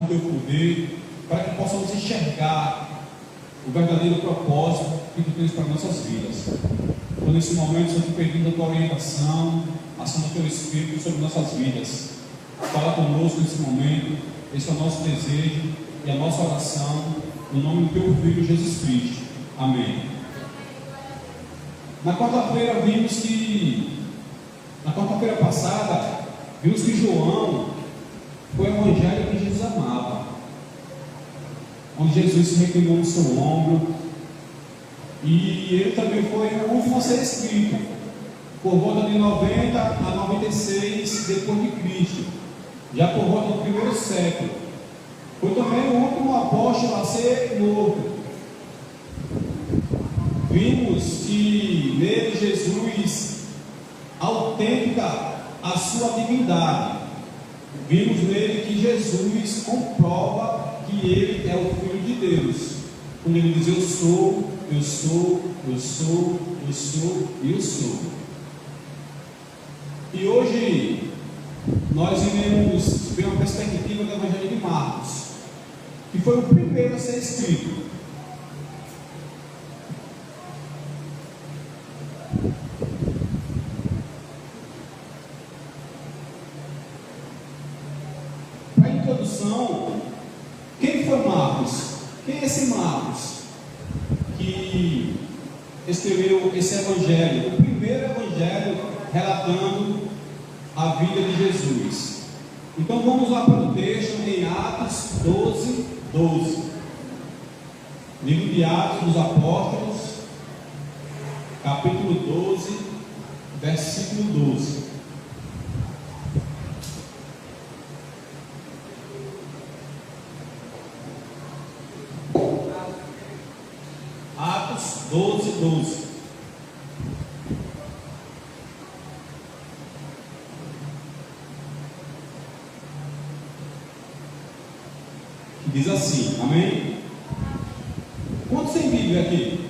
teu poder, para que possamos enxergar o verdadeiro propósito que tu tens para nossas vidas. Então, nesse momento, Senhor, te pedindo a tua orientação, ação do teu Espírito sobre nossas vidas. Fala conosco nesse momento. Esse é o nosso desejo e a nossa oração, no nome do teu Filho Jesus Cristo. Amém. Na quarta-feira passada, vimos que João foi o evangelho que Jesus amava, onde Jesus se reclinou no seu ombro, e ele também foi o último a ser escrito, por volta de 90 a 96 depois de Cristo, já por volta do primeiro século. Foi também o último apóstolo a ser morto. Vimos que nele Jesus autêntica a sua divindade. Vimos nele que Jesus comprova que ele é o Filho de Deus, quando ele diz: eu sou, eu sou, eu sou, eu sou e eu sou. E hoje nós iremos ver uma perspectiva do Evangelho de Marcos, que foi o primeiro a ser escrito. Para a introdução, quem foi Marcos? Quem é esse Marcos que escreveu esse Evangelho? O primeiro Evangelho relatando a vida de Jesus. Então vamos lá para o texto em Atos 12, 12. Livro de Atos dos Apóstolos, capítulo 12, versículo 12. Atos 12, 12. Diz assim, amém? Quantos tem Bíblia aqui?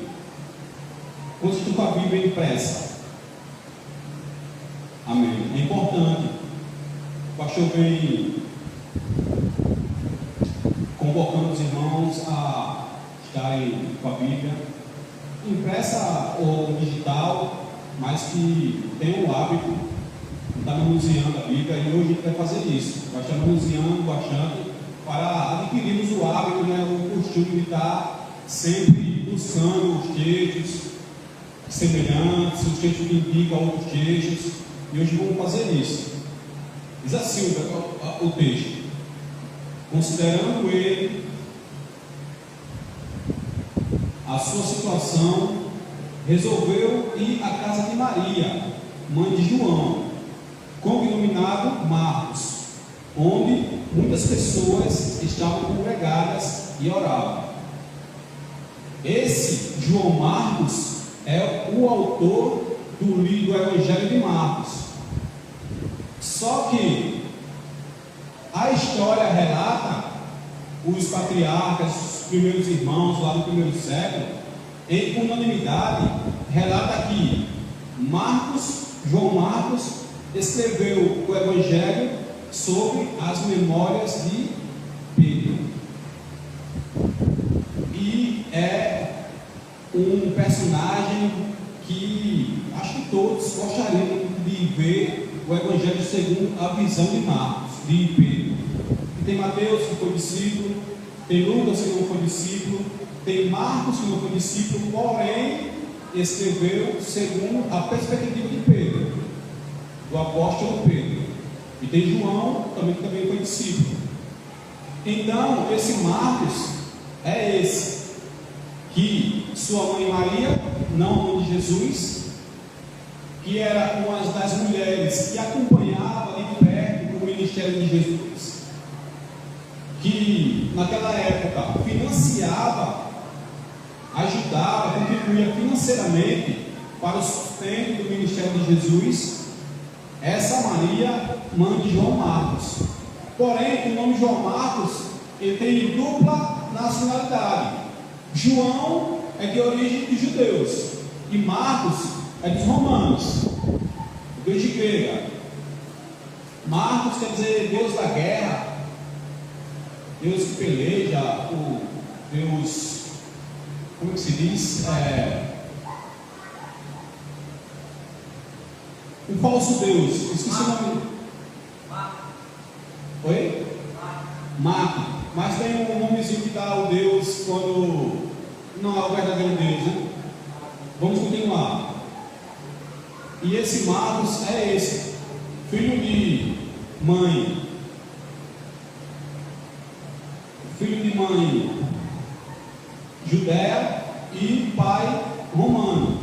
Quantos estão com a Bíblia impressa? Amém. É importante. O pastor vem convocando os irmãos a estarem com a Bíblia impressa ou digital, mas que tenham o hábito de estar manuseando a Bíblia, e hoje a gente vai fazer isso. Vai estar manuseando bastante para adquirirmos o hábito, o costume de estar sempre buscando os textos semelhantes, os textos que indicam outros textos, e hoje vamos fazer isso. Diz assim o texto: considerando ele a sua situação, resolveu ir à casa de Maria, mãe de João, cognominado Marcos, onde muitas pessoas estavam congregadas e oravam. Esse João Marcos é o autor do Evangelho de Marcos. Só que a história relata os patriarcas, os primeiros irmãos lá no primeiro século, em unanimidade, relata que João Marcos escreveu o Evangelho sobre as memórias de Pedro, e é um personagem que acho que todos gostariam de ver o Evangelho segundo a visão de Marcos, de Pedro. E tem Mateus, que foi discípulo, tem Lucas, que não foi discípulo, tem Marcos, que não foi discípulo, porém escreveu segundo a perspectiva de Pedro, do apóstolo Pedro. E tem João, que também foi discípulo. Então, esse Marcos é esse que sua mãe Maria, não a mãe de Jesus, que era uma das mulheres que acompanhava de perto o ministério de Jesus, que naquela época financiava, ajudava, contribuía financeiramente para o sustento do ministério de Jesus. Essa Maria, mãe de João Marcos. Porém, o nome João Marcos, ele tem dupla nacionalidade. João é de origem de judeus e Marcos é dos romanos, Deus de grega. Marcos quer dizer Deus da guerra. Deus que peleja, o Deus, como que se diz? O falso Deus, esqueci o nome. Oi? Marco. Mas tem um nomezinho que dá o Deus quando não é o verdadeiro Deus, né? Vamos continuar. E esse Marcos é esse, filho de mãe Judéia e pai romano.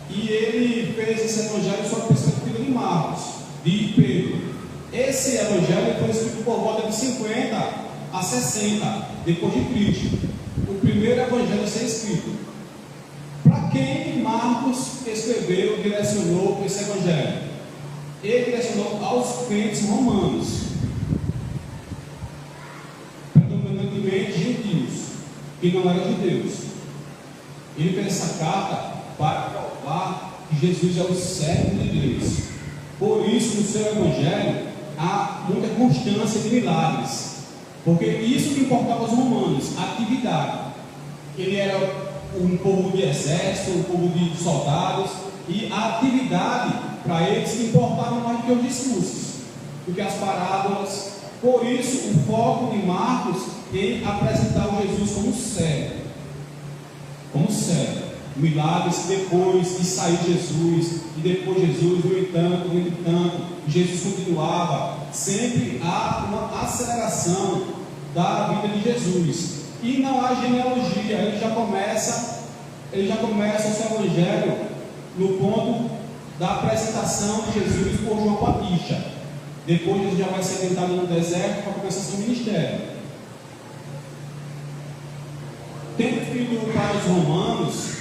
E ele fez esse evangelho sob a perspectiva de Marcos, de Pedro. Esse evangelho foi escrito por volta de 50 a 60 depois de Cristo. O primeiro evangelho a ser escrito. Para quem Marcos escreveu, direcionou esse evangelho? Ele direcionou aos crentes romanos, predominantemente gentios, que não eram judeus. Ele fez essa carta para provar que Jesus é o servo de Deus. Por isso, no seu evangelho há muita constância de milagres, porque isso que importava aos romanos, a atividade. Ele era um povo de exército, um povo de soldados, e a atividade para eles importava mais do que os discursos, do que as parábolas. Por isso, o foco de Marcos em apresentar o Jesus como servo. Milagres depois de sair Jesus, e depois Jesus, no entanto, Jesus continuava. Sempre há uma aceleração da vida de Jesus, e não há genealogia. Ele já começa o seu evangelho no ponto da apresentação de Jesus por João Batista. Depois ele já vai ser tentado no deserto para começar seu ministério. Tendo ido para os romanos,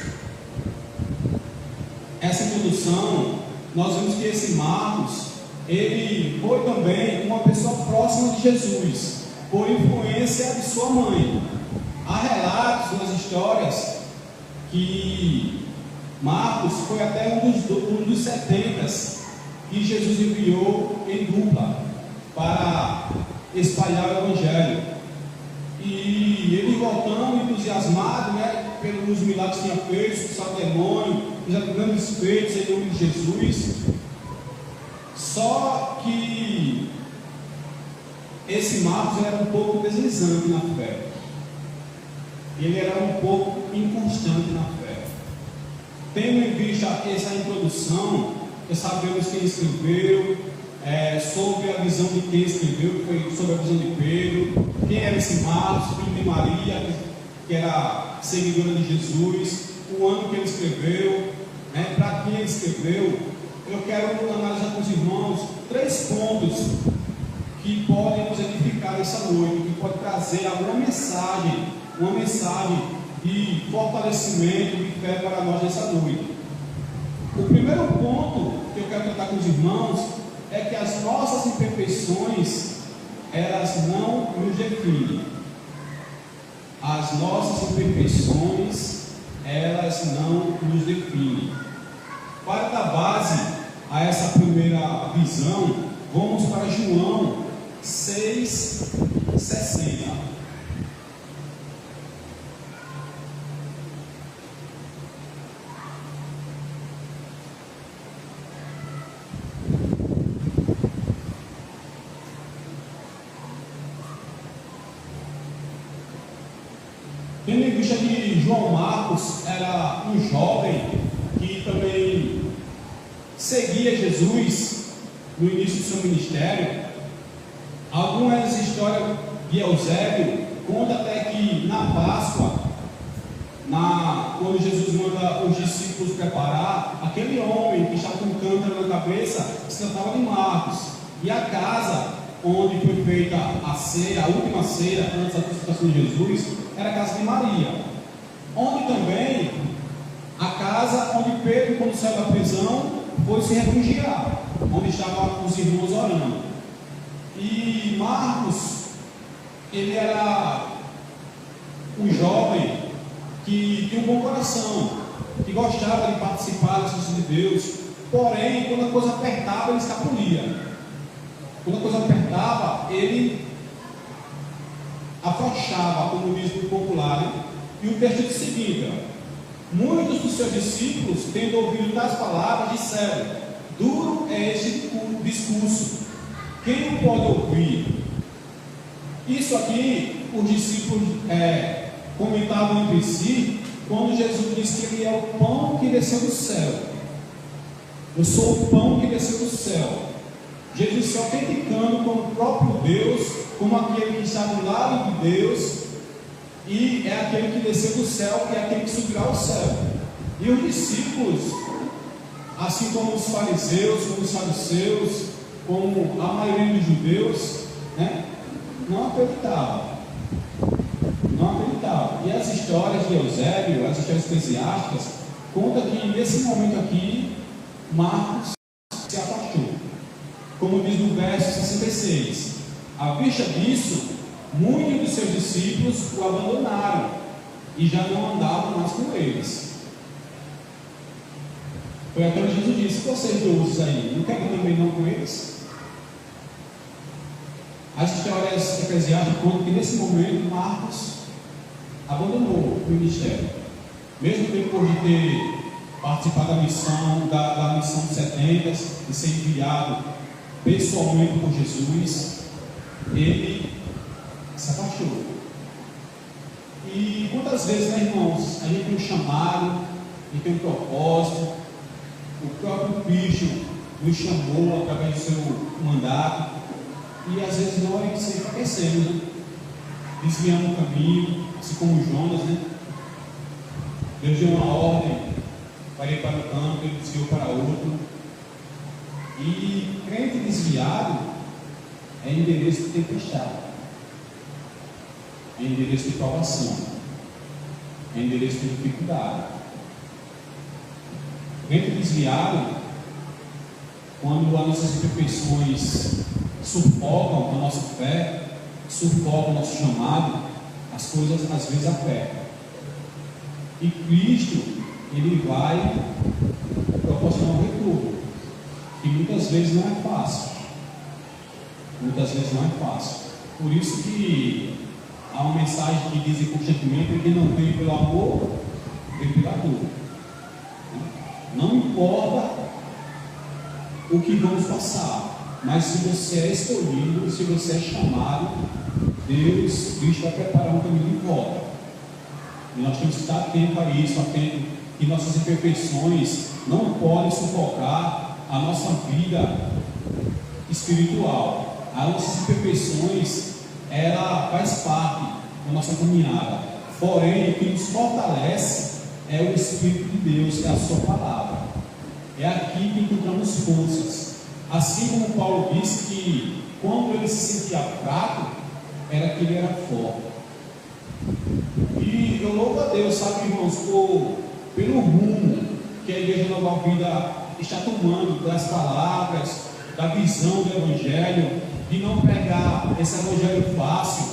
essa introdução, nós vemos que esse Marcos, ele foi também uma pessoa próxima de Jesus, por influência de sua mãe. Há relatos nas histórias que Marcos foi até um dos 70 que Jesus enviou em dupla para espalhar o Evangelho. E ele voltando entusiasmado, pelos milagres que tinha feito, expulsar demônio, os grandes feitos em nome de Jesus. Só que esse Marcos era um pouco deslizante na fé. Ele era um pouco inconstante na fé. Tendo em vista essa introdução, sabemos quem escreveu, sobre a visão de quem escreveu, foi sobre a visão de Pedro, quem era esse Marcos, filho de Maria, que era seguidora de Jesus, o ano que ele escreveu, para quem ele escreveu. Eu quero analisar com os irmãos 3 pontos que podem nos edificar essa noite, que pode trazer alguma mensagem, uma mensagem de fortalecimento, de fé para nós essa noite. O primeiro ponto que eu quero tratar com os irmãos é que as nossas imperfeições, elas não nos definem. As nossas imperfeições, elas não nos definem. Para dar base a essa primeira visão, vamos para João 6,60. Tendo em vista que João Marcos era um jovem que também seguia Jesus no início do seu ministério, algumas histórias de Eusébio contam até que na Páscoa, quando Jesus manda os discípulos preparar, aquele homem que estava com um cântaro na cabeça se tratava de Marcos, e a casa onde foi feita a ceia, a última ceia antes da crucificação de Jesus, era a casa de Maria, onde também a casa onde Pedro, quando saiu da prisão, foi se refugiar, onde estavam os irmãos orando. E Marcos, ele era um jovem que tinha um bom coração, que gostava de participar das coisas de Deus, porém, quando a coisa apertava, ele escapulia. Quando a coisa apertava, ele afrouxava, como diz o popular, né? E o texto diz o seguinte: muitos dos seus discípulos, tendo ouvido tais palavras, disseram: duro é este discurso, quem o pode ouvir? Isso aqui, os discípulos comentavam entre si, quando Jesus disse que ele é o pão que desceu do céu. Eu sou o pão que desceu do céu. Jesus se autenticando como o próprio Deus, como aquele que está do lado de Deus, e é aquele que desceu do céu, e é aquele que subirá ao céu. E os discípulos, assim como os fariseus, como os saduceus, como a maioria dos judeus, né, não acreditavam. E as histórias de Eusébio, as histórias eclesiásticas, contam que nesse momento aqui, Marcos se afastou. Como diz no verso 66, à vista disso, muitos dos seus discípulos o abandonaram e já não andavam mais com eles. Foi até que Jesus disse: vocês dois aí, não querem também não com eles? As histórias eclesiásticas contam que nesse momento Marcos abandonou o ministério, mesmo depois de ter participado da missão de 70 e ser enviado pessoalmente por Jesus, ele se afastou. E quantas vezes, né, irmãos, a gente tem um chamado, a gente tem um propósito, o próprio Cristo nos chamou através do seu mandato, e às vezes nós se enfraquecemos, né? Desviamos o caminho, assim como Jonas, né? Deus deu uma ordem para ir para o canto, ele desviou para outro. E crente desviado é endereço de tempestade, é endereço de provação, é endereço de dificuldade. Crente desviado, quando as nossas imperfeições sufocam a nossa fé, sufocam o nosso chamado, as coisas às vezes apertam. E Cristo, ele vai proporcionar um retorno, que muitas vezes não é fácil. Muitas vezes não é fácil. Por isso que há uma mensagem que diz constantemente que não vem pelo amor, vem pela dor. Não importa o que vamos passar, mas se você é escolhido, se você é chamado, Deus, Cristo vai preparar um caminho de volta. E nós temos que estar atento a isso, atento que nossas imperfeições não podem sufocar a nossa vida espiritual. As nossas imperfeições, ela faz parte da nossa caminhada. Porém, o que nos fortalece é o Espírito de Deus, é a sua palavra. É aqui que encontramos forças. Assim como Paulo disse que quando ele se sentia fraco, era que ele era forte. E eu louvo a Deus, sabe, irmãos, pelo rumo que a Igreja Nova Vida está tomando das palavras, da visão do Evangelho, de não pegar esse Evangelho fácil,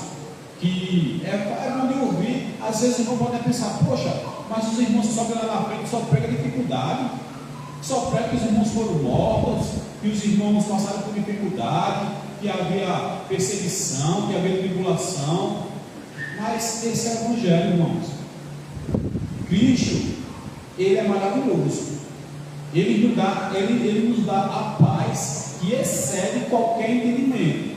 que é bom de ouvir. Às vezes o irmão pode pensar: poxa, mas os irmãos que sobem lá na frente só pregam dificuldade, só pregam que os irmãos foram mortos, que os irmãos passaram por dificuldade, que havia perseguição, que havia tribulação. Mas esse é o Evangelho, irmãos. Cristo, ele é maravilhoso. Ele nos dá a paz que excede qualquer entendimento.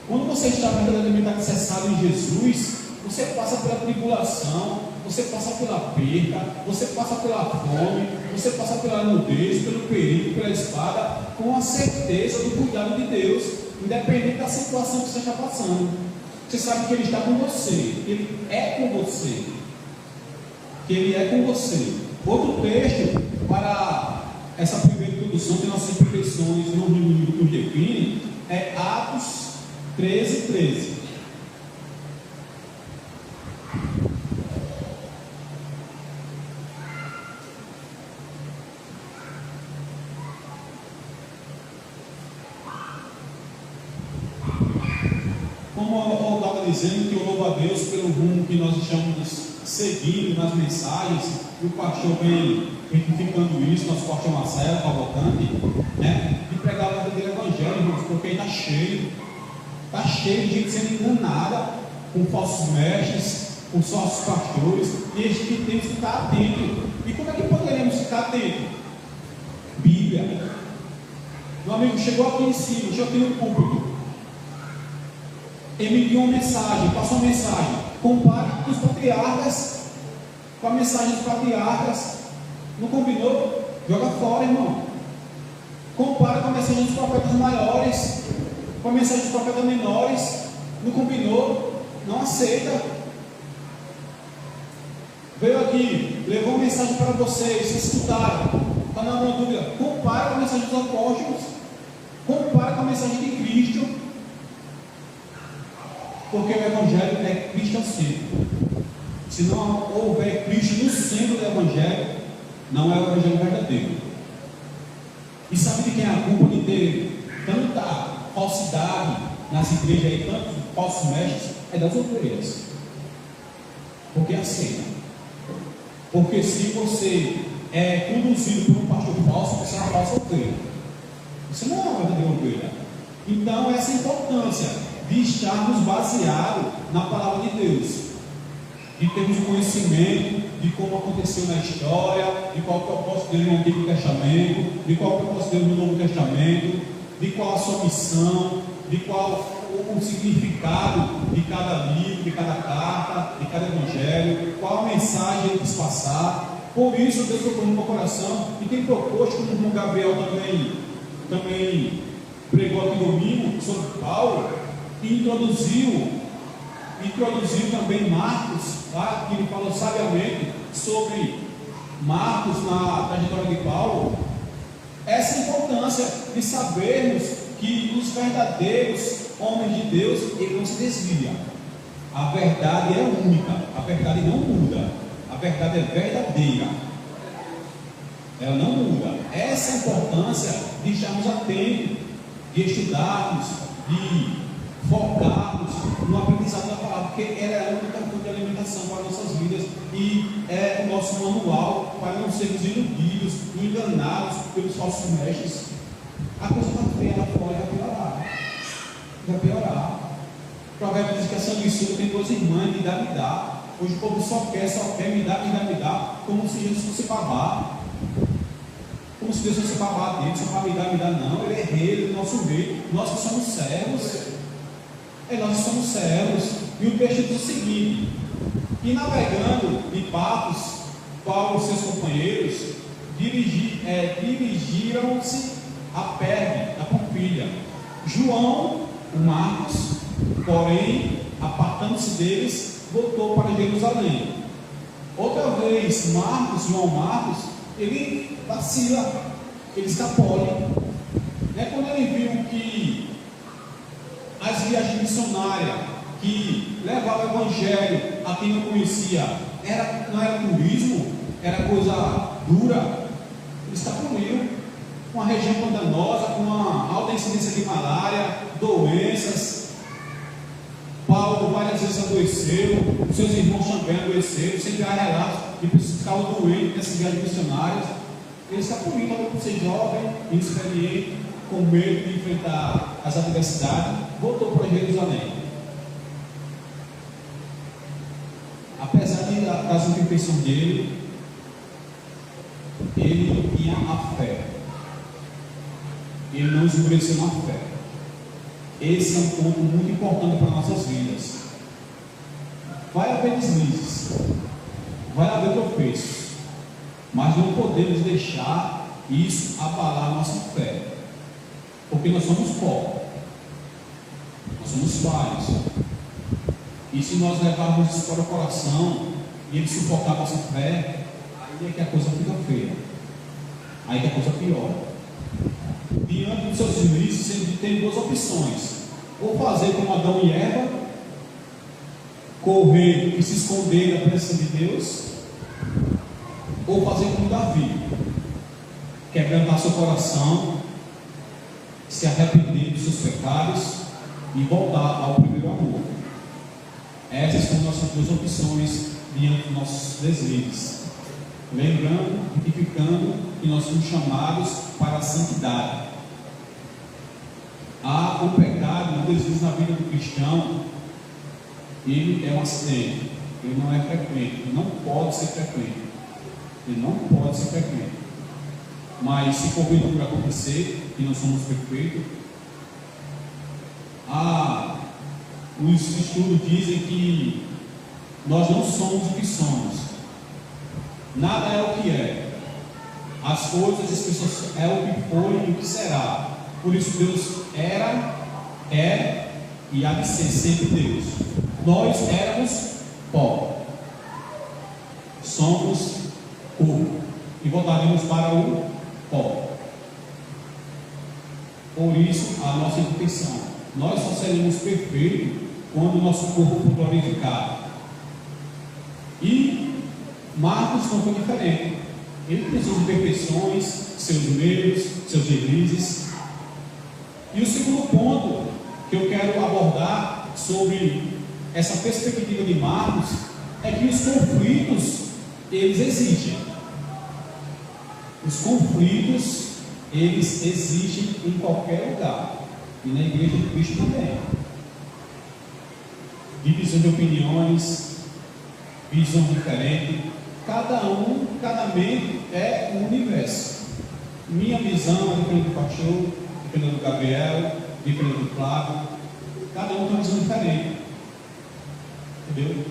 Quando você está verdadeiramente alicerçado em Jesus, você passa pela tribulação, você passa pela perda, você passa pela fome, você passa pela nudez, pelo perigo, pela espada, com a certeza do cuidado de Deus, independente da situação que você está passando. Você sabe que Ele está com você, que Ele é com você, que Ele é com você. Outro texto para essa primeira introdução de nossas imperfeições no nos define é Atos 13:13. Como eu estava dizendo, que eu louvo a Deus pelo rumo que nós estamos seguindo nas mensagens, e o pastor vem retificando isso, nosso pastor Marcelo Cavalcante, né, de pregar o verdadeiro Evangelho, irmãos, porque está cheio. Está cheio de gente sendo enganada com falsos mestres, com falsos pastores, e a gente tem que ficar atento. E como é que poderemos ficar atento? Bíblia. Meu amigo chegou aqui em cima, chegou aqui no púlpito, ele me enviou uma mensagem, passou uma mensagem, compare os patriarcas com a mensagem dos patriarcas, não combinou? Joga fora, irmão. Compara com a mensagem dos profetas maiores com a mensagem dos profetas menores, não combinou? Não aceita. Veio aqui, levou uma mensagem para vocês escutaram, está na minha dúvida, compara com a mensagem dos apóstolos, compara com a mensagem de Cristo, porque o Evangelho é cristocêntrico. Se não houver Cristo no centro do Evangelho, não é o Evangelho verdadeiro. E sabe de quem é a culpa de ter tanta falsidade nas igrejas aí, tantos falsos mestres? É das ovelhas. Porque aceita. Porque se você é conduzido por um pastor falso, você é uma falsa ovelha. Isso não é uma verdadeira ovelha. Então, essa importância de estarmos baseados na palavra de Deus, de termos conhecimento de como aconteceu na história, de qual é o propósito dele no Antigo Testamento, de qual é o propósito dele no Novo Testamento, de qual a sua missão, de qual o significado de cada livro, de cada carta, de cada evangelho, qual a mensagem ele quis passar. Por isso Deus colocou no meu coração e tem proposto, como o irmão Gabriel também pregou aqui domingo sobre Paulo, e introduziu também Marcos, tá? Que ele falou sabiamente sobre Marcos na trajetória de Paulo. Essa importância de sabermos que os verdadeiros homens de Deus, eles não se desviam. A verdade é única, a verdade não muda, a verdade é verdadeira, ela não muda. Essa importância de estarmos atentos, de estudarmos, de focarmos no aprendizado da palavra, porque ela é a única fonte de alimentação para nossas vidas e é o nosso manual para não sermos iludidos, enganados pelos falsos mestres. A coisa está feia lá fora, vai piorar. O provérbio diz que a sanguessuga tem duas irmãs, me dá. Hoje o povo só quer, me dá, como se Jesus fosse babar. Como se Deus fosse babar dele, só para me dá, não. Ele é rei, ele é nosso rei. Nós que somos servos. Nós somos servos. E o texto diz o seguinte: e navegando de Pafos, Paulo e seus companheiros dirigiram-se a Perge, da Pampilha. João, o Marcos, porém, apartando-se deles, voltou para Jerusalém. Outra vez, João Marcos, ele vacila, ele escapole. Quando ele viu que as viagens missionárias que levavam o evangelho a quem não conhecia não era turismo, era coisa dura, ele escapuliu. Uma região pantanosa, com uma alta incidência de malária, doenças. Paulo várias vezes adoeceu, seus irmãos também adoeceram. Sempre há relatos de pessoas que ficavam doentes nessas viagens missionárias. Ele escapuliu, talvez por ser jovem, inexperiente, com medo de enfrentar as adversidades, voltou para Jerusalém. Apesar das imperfeições dele, ele tinha a fé. Ele não esmoreceu na fé. Esse é um ponto muito importante para nossas vidas. Vai haver deslizes, vai haver tropeços, mas não podemos deixar isso abalar a nossa fé, porque nós somos pó, nós somos falhos, e se nós levarmos isso para o coração e ele suportar a nossa fé, aí é que a coisa fica feia, aí é que a coisa piora. Diante dos seus juízes, ele tem duas opções: ou fazer como Adão e Eva, correr e se esconder da presença de Deus, ou fazer como Davi, quebrantar seu coração, se arrepender dos seus pecados e voltar ao primeiro amor. Essas são nossas duas opções diante dos nossos deslizes. Lembrando e ficando que nós somos chamados para a santidade. O pecado, o desvio na vida do cristão, ele é um acidente, ele não é frequente, ele não pode ser frequente, ele não pode ser frequente. Mas se porventura acontecer, e não somos perfeitos, os estudos dizem que nós não somos o que somos, nada é o que é, as coisas, as pessoas é o que foi e o que será. Por isso Deus era, é e há de ser sempre Deus. Nós éramos pó, somos corpo e voltaremos para o pó. Por isso a nossa intenção, nós só seremos perfeitos quando o nosso corpo for glorificado. E Marcos não foi diferente. Ele tem suas imperfeições, seus medos, seus deslizes. E o segundo ponto que eu quero abordar sobre essa perspectiva de Marcos é que os conflitos, eles existem. Os conflitos, eles existem em qualquer lugar. E na igreja de Cristo também. Divisão de opiniões, visão diferente. Cada mente é um universo. Minha visão é diferente do pastor, diferente do Gabriel, diferente do Flávio. Cada um tem uma visão diferente. Entendeu?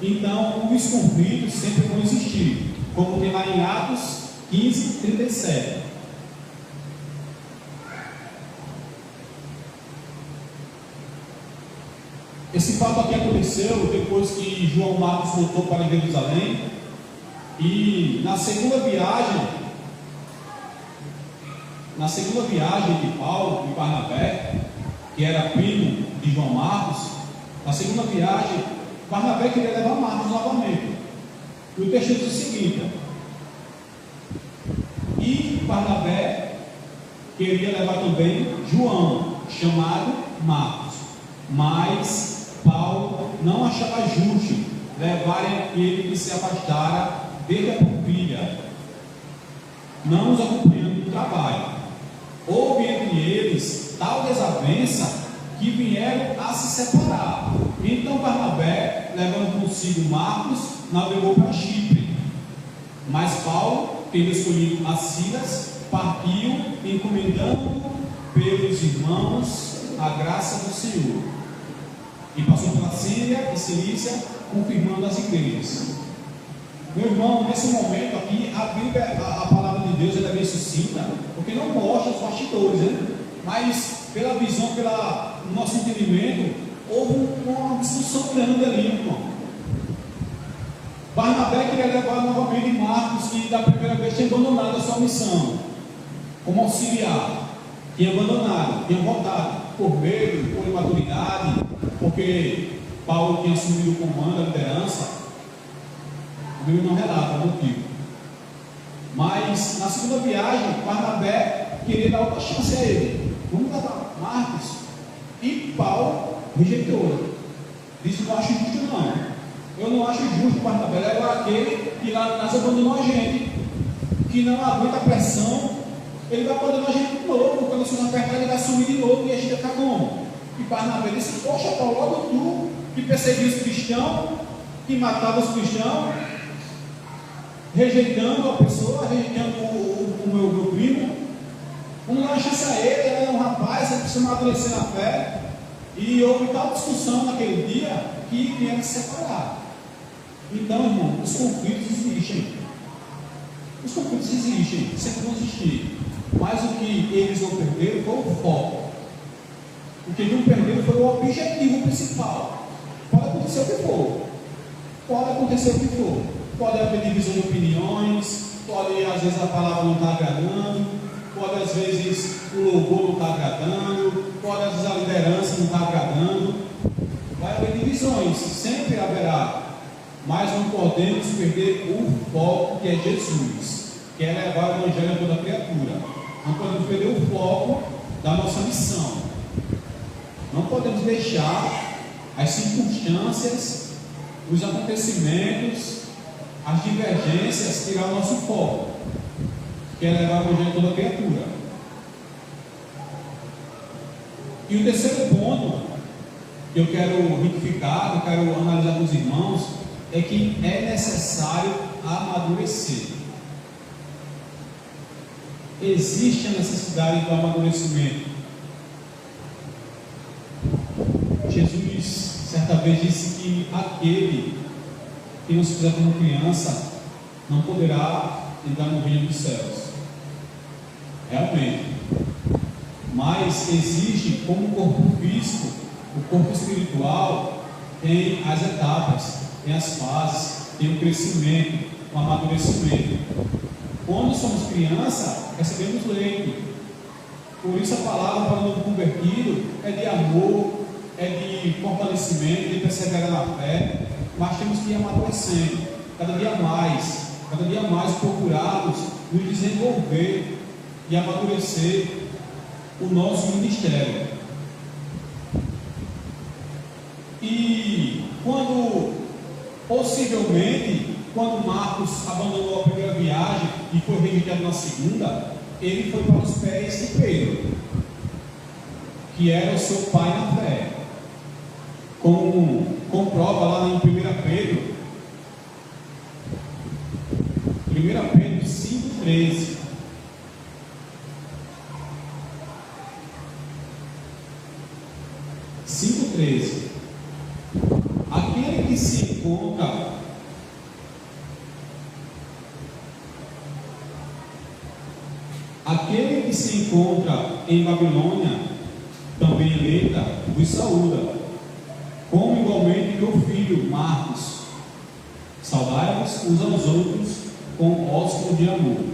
Então, os conflitos sempre vão existir. Como tem lá em Atos 15, 37. Esse fato aqui aconteceu depois que João Marcos voltou para Jerusalém. E na segunda viagem de Paulo e Barnabé, que era primo de João Marcos, na segunda viagem, Barnabé queria levar Marcos novamente. E o texto diz o seguinte: e Barnabé queria levar também João, chamado Marcos, mas Paulo não achava justo levarem aquele que se afastara desde a Pampilha, não os acompanhando no trabalho. Houve entre eles tal desavença que vieram a se separar. Então Barnabé, levando consigo Marcos, navegou para Chipre. Mas Paulo, tendo escolhido a Silas, partiu, encomendando pelos irmãos a graça do Senhor. E passou pela Síria e Cilícia, confirmando as igrejas. Meu irmão, nesse momento aqui, a Bíblia, a palavra de Deus, ela é bem sucinta, porque não mostra os bastidores, né? Mas pela visão, pelo nosso entendimento, houve uma discussão grande ali, irmão. Barnabé queria levar novamente Marcos, que da primeira vez tinha abandonado a sua missão como auxiliar, tinha abandonado, tinha voltado por medo, por imaturidade, porque Paulo tinha assumido o comando, a liderança. A Bíblia não relata o motivo. Mas na segunda viagem, Barnabé queria dar outra chance a ele. Vamos levar Marcos. E Paulo rejeitou. Disse: não acho justo, não. Eu não acho justo Barnabé levar aquele que lá na casa abandonou a gente, que não aguenta a pressão. Ele vai abandonar a gente de novo. Quando a sua apertar, ele vai sumir de novo e a gente vai ficar como? E Barnabé disse: poxa, Paulo, logo tu que perseguia os cristãos, que matava os cristãos, rejeitando a pessoa, rejeitando o meu primo. Vamos dar uma chance a ele. Ele é um rapaz, ele precisa amadurecer na fé. E houve tal discussão naquele dia que vieram se separar. Então, irmão, os conflitos existem. Os conflitos existem, sempre vão existir. Mas o que eles não perderam foi o foco. O que não perderam foi o objetivo principal. Pode acontecer o que for. Pode acontecer o que for. Pode haver divisão de opiniões, pode, às vezes, a palavra não está agradando, pode, às vezes, o louvor não está agradando, pode, às vezes, a liderança não está agradando. Vai haver divisões, sempre haverá, mas não podemos perder o foco, que é Jesus, que é levar o Evangelho a toda criatura. Não podemos perder o foco da nossa missão. Não podemos deixar as circunstâncias, os acontecimentos, as divergências tirar o nosso foco, que é levar o Evangelho a toda criatura. E o terceiro ponto que eu quero retificar, que eu quero analisar com os irmãos, é que é necessário amadurecer. Existe a necessidade do amadurecimento. Jesus, certa vez, disse que aquele que não se fizer como criança não poderá entrar no reino dos céus. Realmente. Mas existe, como o corpo físico, o corpo espiritual tem as etapas, tem as fases, tem o crescimento, o amadurecimento. Quando somos criança, recebemos leite. Por isso a palavra para o novo convertido é de amor, é de fortalecimento, de perseverar na fé, mas temos que ir amadurecendo, cada dia mais procurarmos nos desenvolver e amadurecer o nosso ministério. E possivelmente, quando Marcos abandonou a primeira viagem e foi rejeitado na segunda, ele foi para os pés de Pedro, que era o seu pai na fé. Como comprova lá em 1 Pedro 5,13. Aquele que se encontra em Babilônia, também eleita, vos saúda, como igualmente meu filho Marcos. Saudai-vos uns aos outros com ósculo de amor.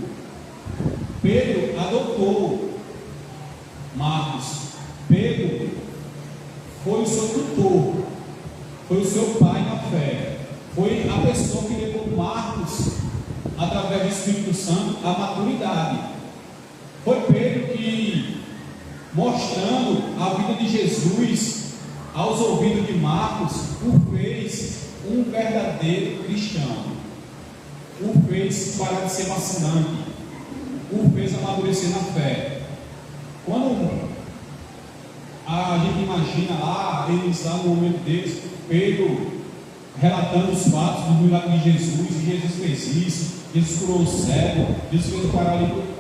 Pedro adotou Marcos. Pedro foi o seu tutor, foi o seu pai na fé, foi a pessoa que levou Marcos, através do Espírito Santo, à maturidade. Foi Pedro que, mostrando a vida de Jesus aos ouvidos de Marcos, o fez um verdadeiro cristão, o fez parar de ser vacilante, o fez amadurecer na fé. Quando a gente imagina lá, eles lá no momento deles, Pedro relatando os fatos do milagre de Jesus, e Jesus fez isso, Jesus curou o cego, Jesus fez o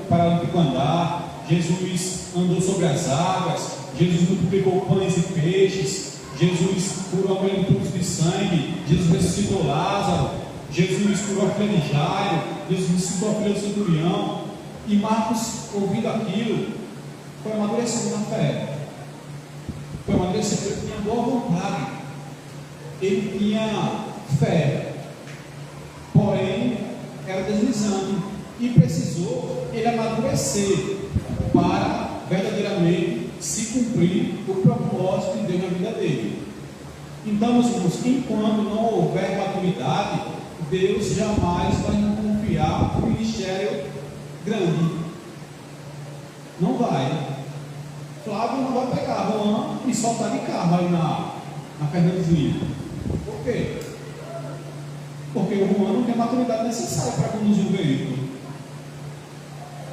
paralítico andar, Jesus andou sobre as águas, Jesus multiplicou pães e peixes, Jesus curou a mulher do fluxo de sangue, Jesus ressuscitou Lázaro, Jesus curou a filha de Jairo, Jesus ressuscitou a filha do centurião. E Marcos, ouvindo aquilo, foi amadurecendo na fé. Foi amadurecendo, ele tinha boa vontade, ele tinha fé, porém era deslizante, e precisou ele amadurecer para verdadeiramente se cumprir o propósito de Deus na vida dele. Então, meus irmãos, enquanto não houver maturidade, Deus jamais vai nos confiar um ministério grande. Não vai. Flávio não vai pegar Juan e soltar de carro aí na Fernandes Lima. Por quê? Porque o Juan não tem a maturidade necessária para conduzir o veículo.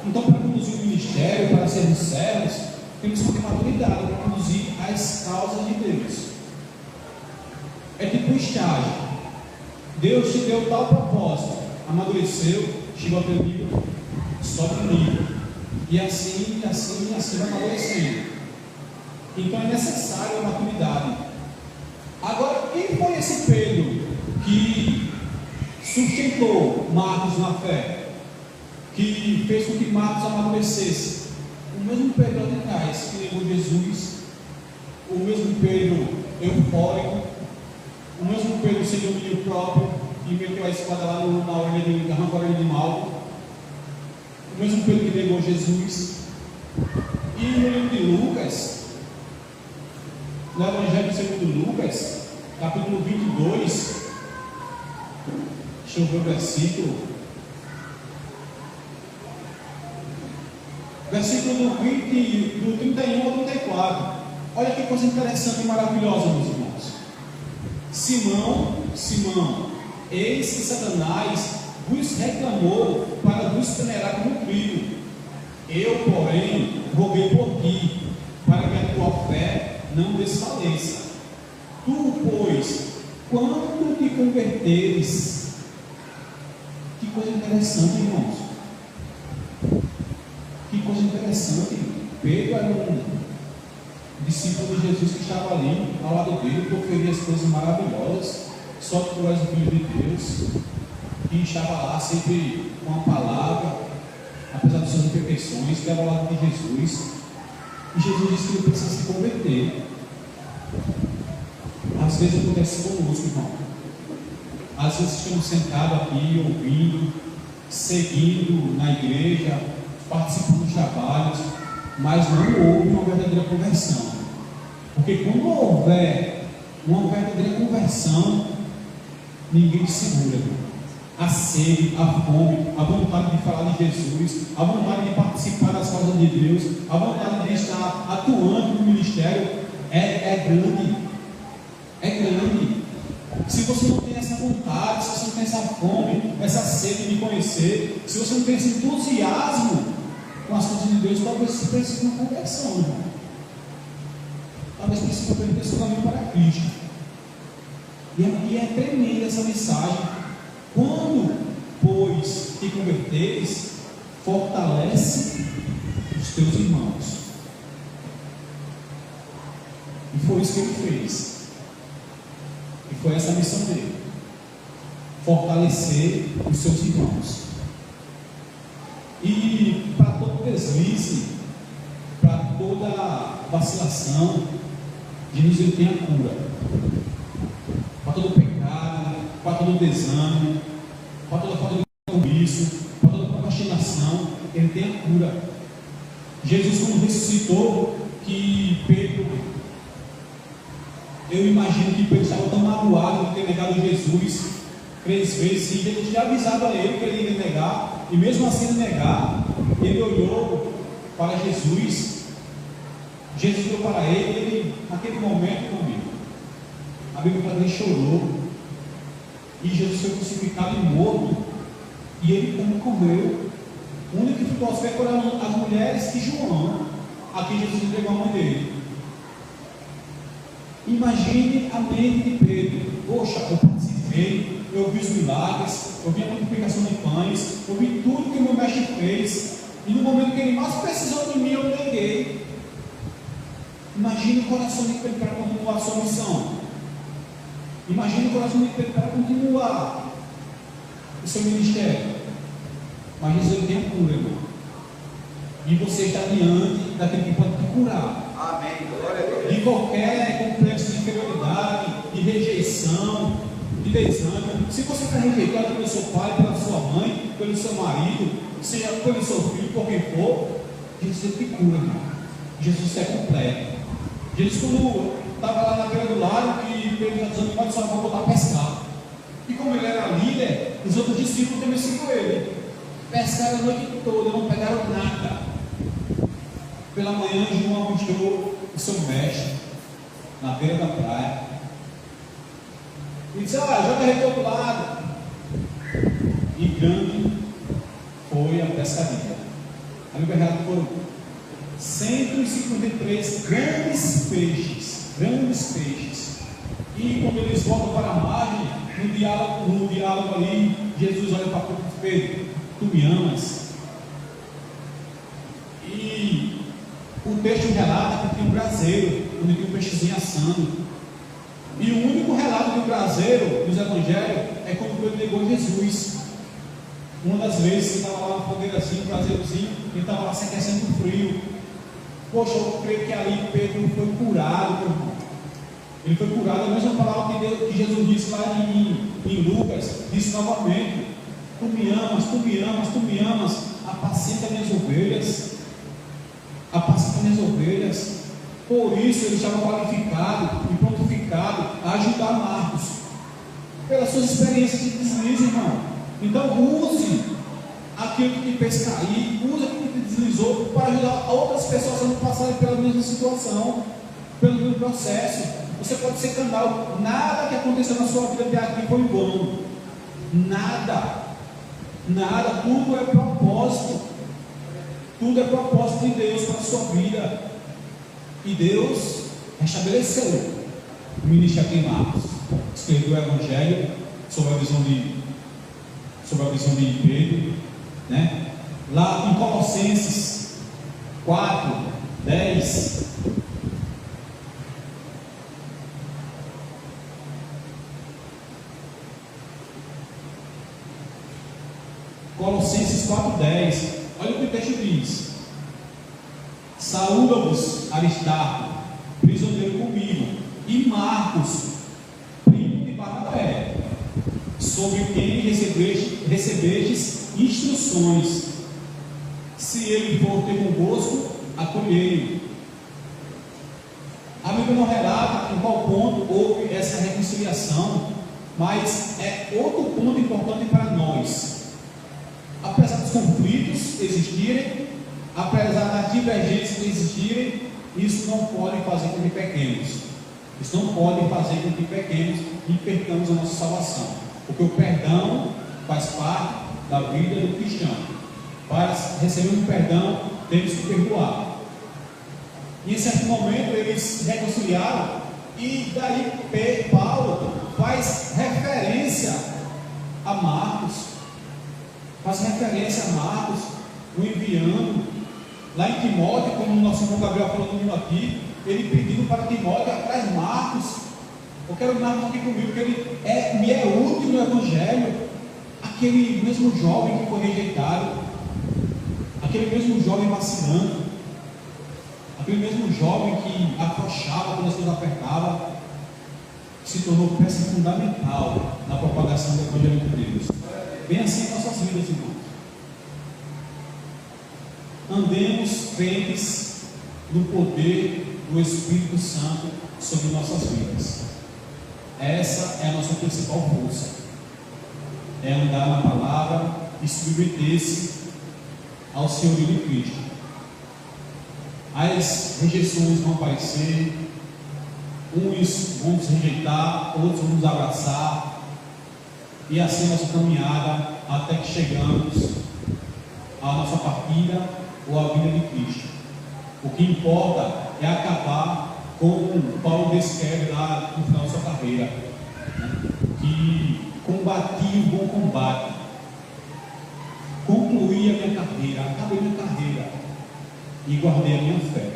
Então, para conduzir o ministério, para sermos servos, temos que ter maturidade para conduzir as causas de Deus. É tipo um estágio. Deus te deu tal propósito, amadureceu, chegou ao teu nível, sobe o nível. E assim vai amadurecendo. Então é necessário a maturidade. Agora, quem foi esse Pedro que sustentou Marcos na fé? Que fez com que Marcos amadurecesse? O mesmo Pedro lá de trás que levou Jesus, o mesmo Pedro eufórico, o mesmo Pedro sem domínio próprio e meteu a espada lá na orelha de arrancou a orelha de Malco, o mesmo Pedro que negou Jesus. E no livro de Lucas, no Evangelho segundo Lucas, capítulo 22, deixa eu ver o versículo. Versículo do 31 ao 34. Olha que coisa interessante e maravilhosa, meus irmãos. Simão, eis que Satanás vos reclamou para vos peneirar como trigo. Eu, porém, roguei por ti, para que a tua fé não desfaleça. Tu, pois, quando te converteres, que coisa interessante, irmãos. Que coisa interessante. Pedro era um discípulo de Jesus que estava ali ao lado dele, proferia as coisas maravilhosas, só que tu és o Filho de Deus, que estava lá sempre com a palavra, apesar de suas imperfeições, que estava ao lado de Jesus. E Jesus disse que ele precisa se converter. Às vezes acontece conosco, irmão. Às vezes estamos sentados aqui, ouvindo, seguindo na igreja, participando dos trabalhos, mas não houve uma verdadeira conversão. Porque quando houver uma verdadeira conversão, ninguém te segura. A sede, a fome, a vontade de falar de Jesus, a vontade de participar das causas de Deus, a vontade de estar atuando no ministério é grande. É grande. Se você não tem essa vontade, se você não tem essa fome, essa sede de conhecer, se você não tem esse entusiasmo com as coisas de Deus, talvez você precise de uma conversão, irmão. Talvez precise aprender esse caminho para Cristo. E é tremenda essa mensagem. Quando, pois, te converteres, fortalece os teus irmãos. E foi isso que ele fez. E foi essa a missão dele: fortalecer os seus irmãos. E para todo deslize, para toda vacilação, Jesus ele tem a cura. Para todo pecado, para todo desânimo, para toda falta de compromisso, para toda procrastinação, ele tem a cura. Jesus, quando ressuscitou, que Pedro, eu imagino que Pedro estava tão magoado de ter negado Jesus 3 vezes, e Jesus tinha avisado a ele que ele ia negar, e mesmo assim ele negar, ele olhou para Jesus, Jesus olhou para ele, e ele, naquele momento, comigo, a Bíblia fala que ele chorou, e Jesus foi crucificado e morto, e ele como comeu. O único que ficou aos pés foram as mulheres e João, a quem Jesus entregou a mãe dele. Imagine a mente de Pedro: poxa, eu participei, eu vi os milagres, eu vi a multiplicação de pães, eu vi tudo que o meu mestre fez, e no momento que ele mais precisou de mim, eu neguei. Imagine o coração de Pedro para continuar a sua missão. Imagine o coração de Pedro para continuar o seu ministério. Mas Jesus tem a cura, irmão. E você está diante daquele que pode te curar. Amém. Glória a Deus. De qualquer complexo de inferioridade, de rejeição, de desânimo. Se você for rejeitado pelo seu pai, pela sua mãe, pelo seu marido, seja pelo seu filho, por quem for, Jesus te cura, irmão. Jesus é completo. Jesus, quando estava lá na beira do lago, que Pedro já desanimado, só vou voltar a pescar. E como ele era líder, os outros discípulos também seguiram ele. Pescaram a noite toda, não pegaram nada. Pela manhã, João avistou o seu mestre na beira da praia. E disse: joga a rede do outro lado. E grande foi a pescaria. A liberdade foram 153 grandes peixes. E quando eles voltam para a margem, no diálogo ali, Jesus olha para Pedro: tu me amas? E o texto relata que tinha um braseiro, onde tinha um peixezinho assando. E o único relato de um braseiro nos evangelhos é quando Pedro negou Jesus. Uma das vezes ele estava lá na fogueira assim, um braseirozinho, ele estava lá se aquecendo do frio. Poxa, eu creio que ali Pedro foi curado, meu irmão. Ele foi curado, a mesma palavra que Jesus disse lá em Lucas, disse novamente: tu me amas, tu me amas, tu me amas, apacenta minhas ovelhas, apacenta minhas ovelhas. Por isso ele estava qualificado e prontificado a ajudar Marcos, pelas suas experiências de deslize, irmão. Então use aquilo que te fez cair, use aquilo que te deslizou para ajudar outras pessoas a não passarem pela mesma situação, pelo mesmo processo. Você pode ser canal. Nada que aconteceu na sua vida até aqui foi em vão. Nada. Tudo é propósito. Tudo é propósito de Deus para a sua vida. E Deus restabeleceu o ministério de Marcos, escreveu o Evangelho sobre a visão de Pedro, né? Lá em Colossenses 4, 10. Colossenses 4,10, olha o que o texto diz: saúda-vos Aristarco, prisioneiro comigo, e Marcos, primo de Barnabé, sobre quem recebestes instruções. Se ele for ter convosco, acolhei-o. A Bíblia não relata em qual ponto houve essa reconciliação, mas é outro ponto importante para nós. Apesar dos conflitos existirem, apesar das divergências existirem, isso não pode fazer com que pequemos. Isso não pode fazer com que pequemos e percamos a nossa salvação. Porque o perdão faz parte da vida do cristão. Para receber um perdão, temos que perdoar. E em certo momento eles se reconciliaram, e daí Paulo faz referência a Marcos. Faz referência a Marcos, o enviando lá em Timóteo, como o nosso irmão Gabriel falou comigo aqui, ele pedindo para Timóteo atrás Marcos. Eu quero Marcos aqui comigo, porque ele me é útil no Evangelho. Aquele mesmo jovem que foi rejeitado, aquele mesmo jovem vacilando, aquele mesmo jovem que afrouxava quando as coisas apertavam, se tornou peça fundamental na propagação do Evangelho de Deus. Bem assim em nossas vidas, irmãos. Andemos crentes no poder do Espírito Santo sobre nossas vidas. Essa é a nossa principal força. É andar na palavra e submeter-se ao senhorio de Cristo. As rejeições vão aparecer, uns vão nos rejeitar, outros vão nos abraçar, e assim a nossa caminhada até que chegamos à nossa partida ou à vida de Cristo. O que importa é acabar com o Paulo descreve lá no final da sua carreira, né? Que combati o bom combate, concluí a minha carreira, acabei minha carreira e guardei a minha fé.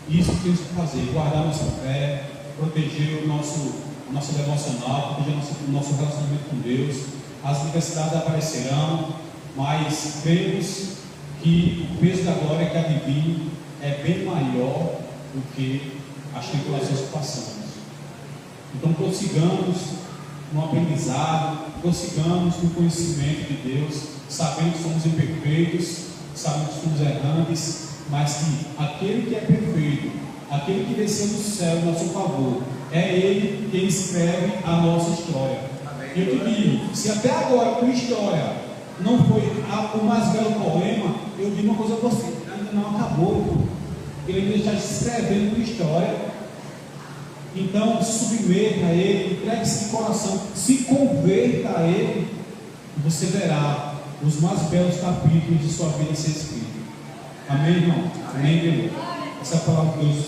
Isso que temos que fazer: guardar nossa fé, proteger o nosso devocional, proteger o nosso relacionamento com Deus. As diversidades aparecerão, mas cremos que o peso da glória que há de vir é bem maior do que as tribulações que passamos. Então prossigamos no aprendizado, prossigamos no conhecimento de Deus, sabendo que somos imperfeitos, sabendo que somos errantes, mas que aquele que é perfeito, aquele que desceu do céu em nosso favor, é Ele quem escreve a nossa história. E eu te digo, se até agora a tua história não foi o mais belo poema, eu digo uma coisa a você: ainda não acabou. Ele ainda está escrevendo a tua história. Então se submeta a Ele, entregue-se de coração, se converta a Ele, e você verá os mais belos capítulos de sua vida ser escritos. Amém, irmão? Amém, irmão? Essa é a palavra de Deus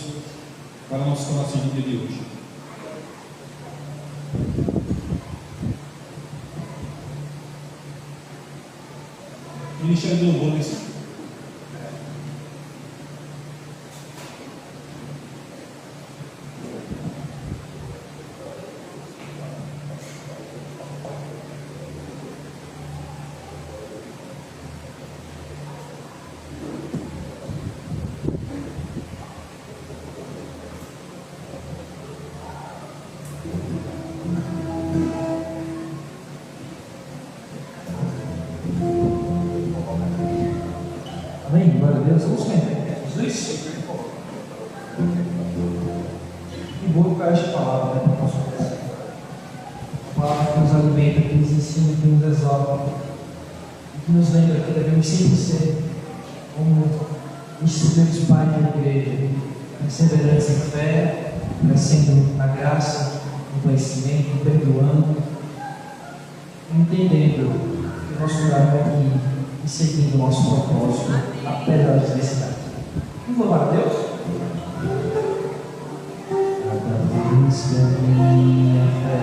para o nosso coração no dia de hoje. Ministério do Louvor nesse. Amém? Glória a Deus. Vamos ver. Jesus. Que bom que esta palavra, né, para o nosso coração. A palavra que nos alimenta, que nos ensina, que nos exalta, e que nos lembra que devemos sempre ser como instrumentos Pai da igreja, perseverantes em fé, crescendo na graça, no conhecimento, perdoando, entendendo que o nosso lugar é aqui e seguindo o nosso propósito, apesar da adversidade. Vamos louvar a Deus? tens da minha fé.